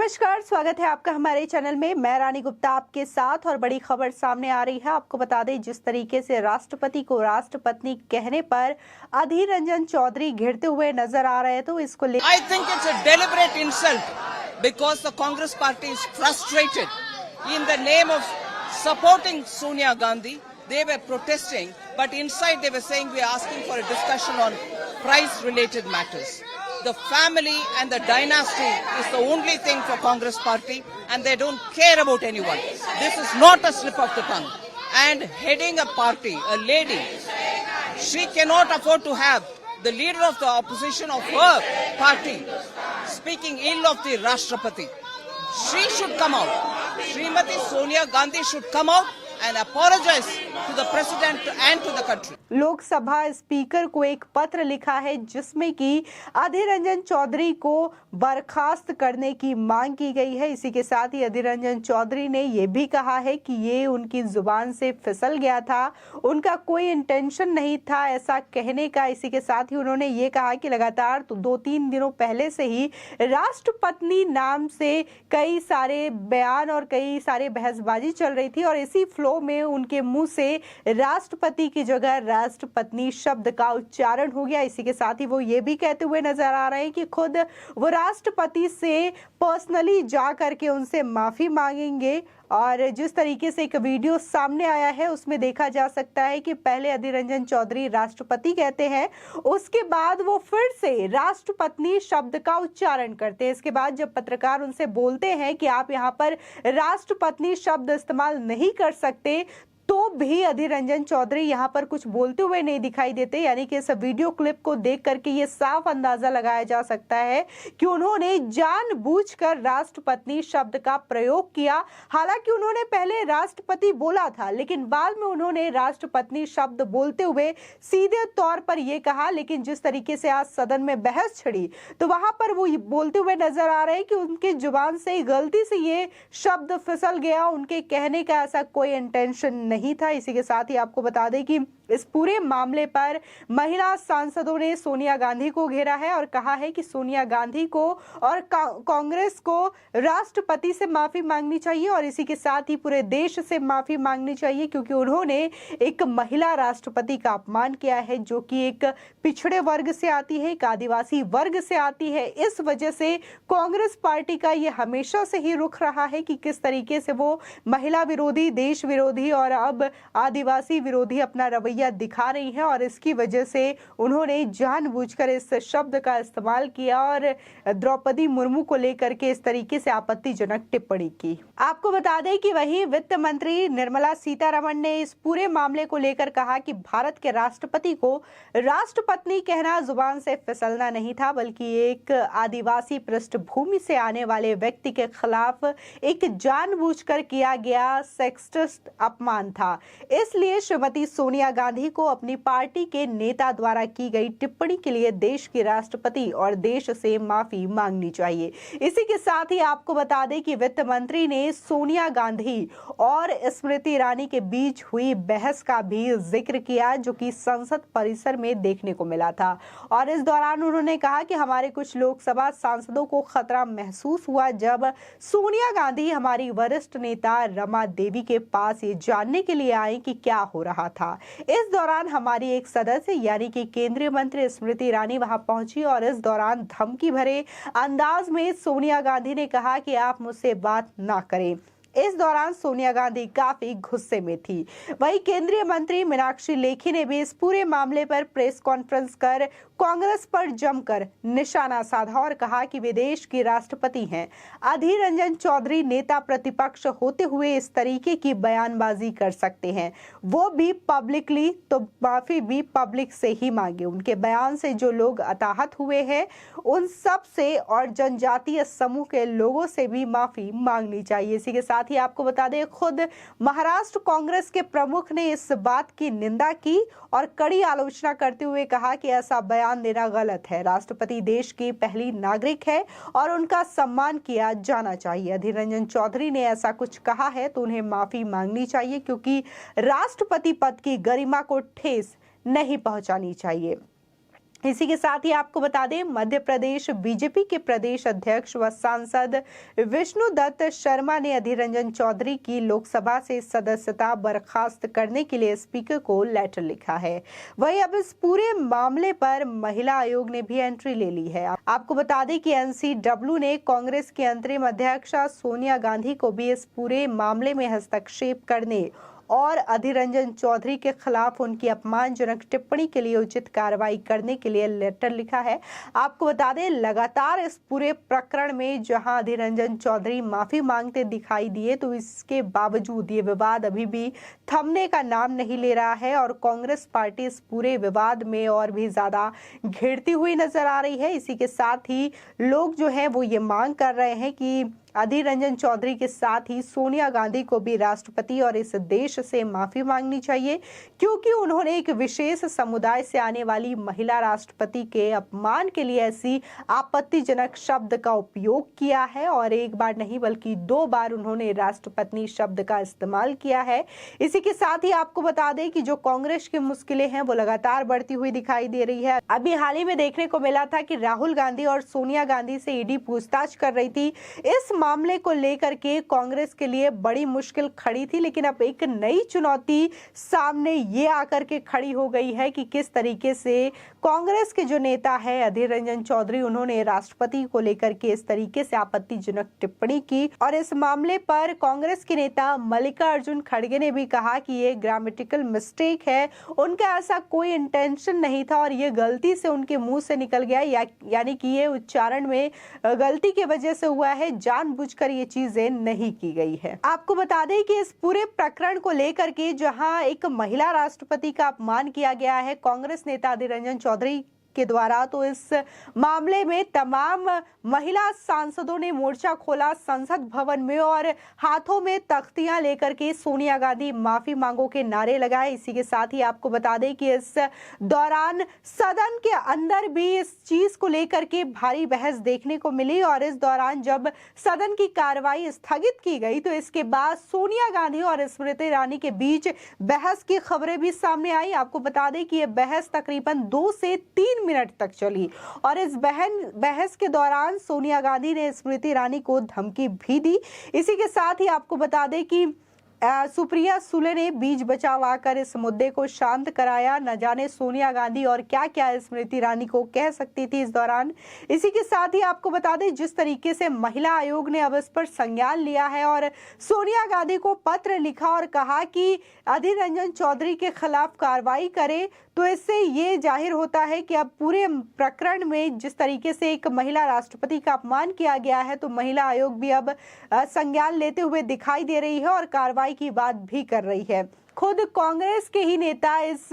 नमस्कार, स्वागत है आपका हमारे चैनल में। मैं रानी गुप्ता आपके साथ और बड़ी खबर सामने आ रही है। आपको बता दें, जिस तरीके से राष्ट्रपति को राष्ट्रपत्नी कहने पर अधीर रंजन चौधरी घिरते हुए नजर आ रहे हैं, तो इसको लेकर I think it's a deliberate insult because the Congress party is frustrated. In the name of supporting Sonia Gandhi, they were protesting, but inside they were saying we are asking for a discussion on price-related matters. The family and the dynasty is the only thing for Congress party, and they don't care about anyone. This is not a slip of the tongue. And heading a party, a lady, she cannot afford to have the leader of the opposition of her party speaking ill of the Rashtrapati. She should come out. Srimati Sonia Gandhi should come out and apologize to the president and to the country. Lok Sabha speaker को एक पत्र लिखा है जिसमें कि अधीर रंजन चौधरी को बर्खास्त करने की मांग की गई है। इसी के साथ ही अधीर रंजन चौधरी ने यह भी कहा है कि ये उनकी जुबान से फिसल गया था, उनका कोई इंटेंशन नहीं था ऐसा कहने का। इसी के साथ ही उन्होंने ये कहा कि लगातार 2-3 दिनों पहले से ही राष्ट्रपत्नी नाम से कई सारे बयान और कई सारे बहसबाजी चल रही थी, और इसी फ्लो में उनके मुंह से राष्ट्रपति की जगह राष्ट्रपत्नी शब्द का उच्चारण हो गया। इसी के साथ ही वो ये भी कहते हुए नजर आ रहे हैं कि खुद वो राष्ट्रपति से पर्सनली जा करके उनसे माफी मांगेंगे। और जिस तरीके से एक वीडियो सामने आया है उसमें देखा जा सकता है कि पहले अधीर रंजन चौधरी राष्ट्रपति कहते हैं, उसके बाद वो फिर से राष्ट्रपत्नी शब्द का उच्चारण करते हैं। इसके बाद जब पत्रकार उनसे बोलते हैं कि आप यहाँ पर राष्ट्रपत्नी शब्द इस्तेमाल नहीं कर सकते, तो भी अधीर रंजन चौधरी यहाँ पर कुछ बोलते हुए नहीं दिखाई देते। यानी कि इस वीडियो क्लिप को देख करके ये साफ अंदाजा लगाया जा सकता है कि उन्होंने जानबूझकर राष्ट्रपत्नी शब्द का प्रयोग किया। हालांकि उन्होंने पहले राष्ट्रपति बोला था, लेकिन बाद में उन्होंने राष्ट्रपत्नी शब्द बोलते हुए सीधे तौर पर यह कहा। लेकिन जिस तरीके से आज सदन में बहस छिड़ी, तो वहां पर वो बोलते हुए नजर आ रहे हैं कि उनकी जुबान से गलती से ये शब्द फिसल गया, उनके कहने का ऐसा कोई इंटेंशन नहीं था। इसी के साथ ही आपको बता दें कि इस पूरे मामले पर महिला सांसदों ने सोनिया गांधी को घेरा है और कहा है कि सोनिया गांधी को और कांग्रेस को राष्ट्रपति से माफी मांगनी चाहिए, और इसी के साथ ही पूरे देश से माफी मांगनी चाहिए, क्योंकि उन्होंने एक महिला राष्ट्रपति का अपमान किया है जो कि एक पिछड़े वर्ग से आती है, एक आदिवासी वर्ग से आती है। इस वजह से कांग्रेस पार्टी का ये हमेशा से ही रुख रहा है कि किस तरीके से वो महिला विरोधी, देश विरोधी और अब आदिवासी विरोधी अपना रवैया दिखा रही है, और इसकी वजह से उन्होंने जानबूझकर इस शब्द का इस्तेमाल किया और द्रौपदी मुर्मू को लेकर के इस तरीके से आपत्तिजनक टिप्पणी की। आपको बता दें कि वही वित्त मंत्री निर्मला सीतारमण ने इस पूरे मामले को लेकर कहा कि भारत के राष्ट्रपति को राष्ट्रपत्नी कहना जुबान से फिसलना नहीं था, बल्कि एक आदिवासी पृष्ठभूमि से आने वाले व्यक्ति के खिलाफ एक जानबूझकर किया गया सेक्सिस्ट अपमान था। इसलिए श्रीमती सोनिया गांधी को अपनी पार्टी के नेता द्वारा की गई टिप्पणी के लिए देश की राष्ट्रपति और देश से माफी मांगनी चाहिए। इसी के साथ ही आपको बता दें कि वित्त मंत्री ने सोनिया गांधी और स्मृति ईरानी के बीच हुई बहस का भी जिक्र किया, जो कि संसद परिसर में देखने को मिला था। और इस दौरान उन्होंने कहा कि हमारे कुछ लोकसभा सांसदों को खतरा महसूस हुआ जब सोनिया गांधी हमारी वरिष्ठ नेता रमा देवी के पास ये जानने के लिए आई कि क्या हो रहा था। इस दौरान हमारी एक सदस्य यानी कि केंद्रीय मंत्री स्मृति ईरानी वहां पहुंची, और इस दौरान धमकी भरे अंदाज में सोनिया गांधी ने कहा कि आप मुझसे बात ना करें। इस दौरान सोनिया गांधी काफी गुस्से में थी। वहीं केंद्रीय मंत्री मीनाक्षी लेखी ने भी इस पूरे मामले पर प्रेस कॉन्फ्रेंस कर कांग्रेस पर जमकर निशाना साधा और कहा कि वे देश की राष्ट्रपति हैं। अधीर रंजन चौधरी नेता प्रतिपक्ष होते हुए इस तरीके की बयानबाजी कर सकते हैं, वो भी पब्लिकली, तो माफी भी पब्लिक से ही मांगे। उनके बयान से जो लोग हताहत हुए हैं उन सब से और जनजातीय समूह के लोगों से भी माफी मांगनी चाहिए। इसी के साथ ही आपको बता दें, खुद महाराष्ट्र कांग्रेस के प्रमुख ने इस बात की निंदा की और कड़ी आलोचना करते हुए कहा कि ऐसा बयान देना गलत है। राष्ट्रपति देश की पहली नागरिक है और उनका सम्मान किया जाना चाहिए। अधीर रंजन चौधरी ने ऐसा कुछ कहा है तो उन्हें माफी मांगनी चाहिए, क्योंकि राष्ट्रपति पद की गरिमा को ठेस नहीं पहुंचानी चाहिए। इसी के साथ ही आपको बता दें, मध्य प्रदेश बीजेपी के प्रदेश अध्यक्ष व सांसद विष्णु दत्त शर्मा ने अधीर रंजन चौधरी की लोकसभा से सदस्यता बर्खास्त करने के लिए स्पीकर को लेटर लिखा है। वहीं अब इस पूरे मामले पर महिला आयोग ने भी एंट्री ले ली है। आपको बता दें कि एनसीडब्ल्यू ने कांग्रेस की अंतरिम अध्यक्षा सोनिया गांधी को भी इस पूरे मामले में हस्तक्षेप करने और अधीर रंजन चौधरी के खिलाफ उनकी अपमानजनक टिप्पणी के लिए उचित कार्रवाई करने के लिए लेटर लिखा है। आपको बता दें, लगातार इस पूरे प्रकरण में जहां अधीर रंजन चौधरी माफी मांगते दिखाई दिए, तो इसके बावजूद ये विवाद अभी भी थमने का नाम नहीं ले रहा है और कांग्रेस पार्टी इस पूरे विवाद में और भी ज्यादा घिरती हुई नजर आ रही है। इसी के साथ ही लोग जो है वो ये मांग कर रहे हैं कि अधीर रंजन चौधरी के साथ ही सोनिया गांधी को भी राष्ट्रपति और इस देश से माफी मांगनी चाहिए, क्योंकि उन्होंने एक विशेष समुदाय से आने वाली महिला राष्ट्रपति के अपमान के लिए ऐसी आपत्तिजनक शब्द का उपयोग किया है और एक बार नहीं बल्कि 2 बार उन्होंने राष्ट्रपति शब्द का इस्तेमाल किया है। इसी के साथ ही आपको बता दें कि जो कांग्रेस की मुश्किलें हैं वो लगातार बढ़ती हुई दिखाई दे रही है। अभी हाल ही में देखने को मिला था कि राहुल गांधी और सोनिया गांधी से ईडी पूछताछ कर रही थी। इस मामले को लेकर के कांग्रेस के लिए बड़ी मुश्किल खड़ी थी, लेकिन अब एक नई चुनौती सामने ये आकर के खड़ी हो गई है कि किस तरीके से कांग्रेस के जो नेता है अधीर रंजन चौधरी, उन्होंने राष्ट्रपति को लेकर के इस तरीके से आपत्तिजनक टिप्पणी की और इस मामले पर कांग्रेस के नेता मल्लिकार्जुन खड़गे ने भी कहा कि ये ग्रामेटिकल मिस्टेक है, उनका ऐसा कोई इंटेंशन नहीं था और ये गलती से उनके मुंह से निकल गया, यानी कि ये उच्चारण में गलती की वजह से हुआ है, जानबूझकर ये चीजें नहीं की गई है। आपको बता दें कि इस पूरे प्रकरण को लेकर के जहां एक महिला राष्ट्रपति का अपमान किया गया है कांग्रेस नेता अधीर रंजन चौधरी के द्वारा, तो इस मामले में तमाम महिला सांसदों ने मोर्चा खोला संसद भवन में और हाथों में तख्तियां लेकर के सोनिया गांधी माफी मांगो के नारे लगाए। इसी के साथ ही आपको बता दें कि इस दौरान सदन के अंदर भी इस चीज को लेकर के भारी बहस देखने को मिली और इस दौरान जब सदन की कार्रवाई स्थगित की गई तो इसके बाद सोनिया गांधी और स्मृति ईरानी के बीच बहस की खबरें भी सामने आई। आपको बता दें कि यह बहस तकरीबन 2 से 3 मिनट तक चली और इस बहस के दौरान सोनिया गांधी ने स्मृति ईरानी को धमकी भी दी। इसी के साथ ही आपको बता दें कि सुप्रिया सुले ने बीच बचाव आकर इस मुद्दे को शांत कराया। न जाने सोनिया गांधी और क्या क्या स्मृति ईरानी को कह सकती थी इस दौरान। इसी के साथ ही आपको बता दें जिस तरीके से महिला आयोग ने अब इस पर संज्ञान लिया है और सोनिया गांधी को पत्र लिखा और कहा कि अधीर रंजन चौधरी के खिलाफ कार्रवाई करे, तो इससे ये जाहिर होता है कि अब पूरे प्रकरण में जिस तरीके से एक महिला राष्ट्रपति का अपमान किया गया है तो महिला आयोग भी अब संज्ञान लेते हुए दिखाई दे रही है और कार्रवाई की बात भी कर रही है। खुद कांग्रेस के ही नेता इस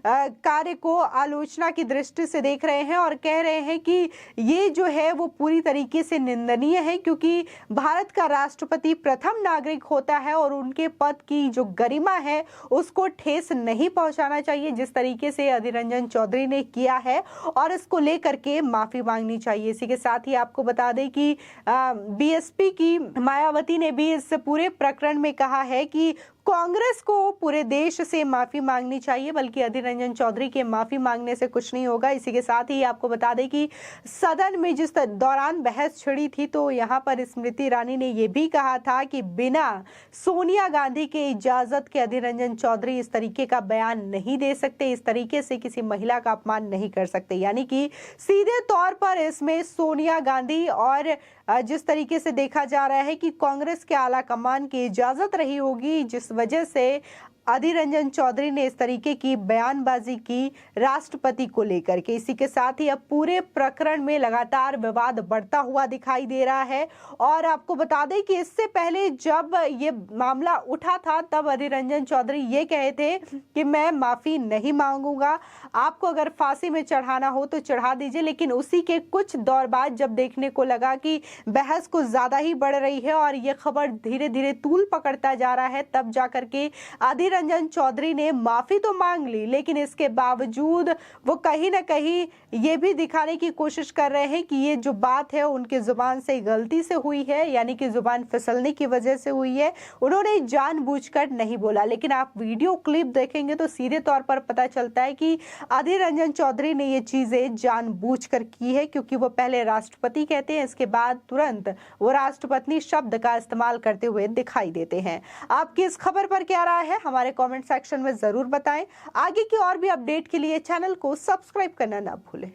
कार्य को आलोचना की दृष्टि से देख रहे हैं और कह रहे हैं कि ये जो है वो पूरी तरीके से निंदनीय है, क्योंकि भारत का राष्ट्रपति प्रथम नागरिक होता है और उनके पद की जो गरिमा है उसको ठेस नहीं पहुंचाना चाहिए जिस तरीके से अधीर रंजन चौधरी ने किया है और इसको लेकर के माफी मांगनी चाहिए। इसी के साथ ही आपको बता दें कि बीएसपी की मायावती ने भी इस पूरे प्रकरण में कहा है कि कांग्रेस को पूरे देश से माफी मांगनी चाहिए, बल्कि अधीर रंजन चौधरी के माफी मांगने से कुछ नहीं होगा। इसी के साथ ही आपको बता दें कि सदन में जिस दौरान बहस छिड़ी थी तो यहां पर स्मृति ईरानी ने यह भी कहा था कि बिना सोनिया गांधी के इजाजत के अधीर रंजन चौधरी इस तरीके का बयान नहीं दे सकते, इस तरीके से किसी महिला का अपमान नहीं कर सकते। यानी कि सीधे तौर पर इसमें सोनिया गांधी और जिस तरीके से देखा जा रहा है कि कांग्रेस के आला कमान की इजाजत रही होगी, जिस वजह से अधीर रंजन चौधरी ने इस तरीके की बयानबाजी की राष्ट्रपति को लेकर के। इसी के साथ ही अब पूरे प्रकरण में लगातार विवाद बढ़ता हुआ दिखाई दे रहा है और आपको बता दें कि इससे पहले जब ये मामला उठा था तब अधीर रंजन चौधरी ये कहे थे कि मैं माफी नहीं मांगूंगा, आपको अगर फांसी में चढ़ाना हो तो चढ़ा दीजिए। लेकिन उसी के कुछ दौर बाद जब देखने को लगा कि बहस कुछ ज्यादा ही बढ़ रही है और ये खबर धीरे धीरे तूल पकड़ता जा रहा है, तब जाकर के अधीर अधीर रंजन चौधरी ने माफी तो मांग ली, लेकिन इसके बावजूद वो कहीं ना कहीं ये भी दिखाने की कोशिश कर रहे हैं कि ये जो बात है उनकी जुबान से गलती से हुई है, यानी कि जुबान फिसलने की वजह से हुई है, उन्होंने जानबूझकर नहीं बोला। लेकिन आप वीडियो क्लिप देखेंगे तो सीधे तौर पर पता चलता है कि अधीर रंजन चौधरी ने ये चीजें जानबूझकर की है, क्योंकि वो पहले राष्ट्रपति कहते हैं, इसके बाद तुरंत वो राष्ट्रपति शब्द का इस्तेमाल करते हुए दिखाई देते हैं। आपकी इस खबर पर क्या राय है, हमारे कमेंट सेक्शन में जरूर बताएं। आगे की और भी अपडेट के लिए चैनल को सब्सक्राइब करना ना भूलें।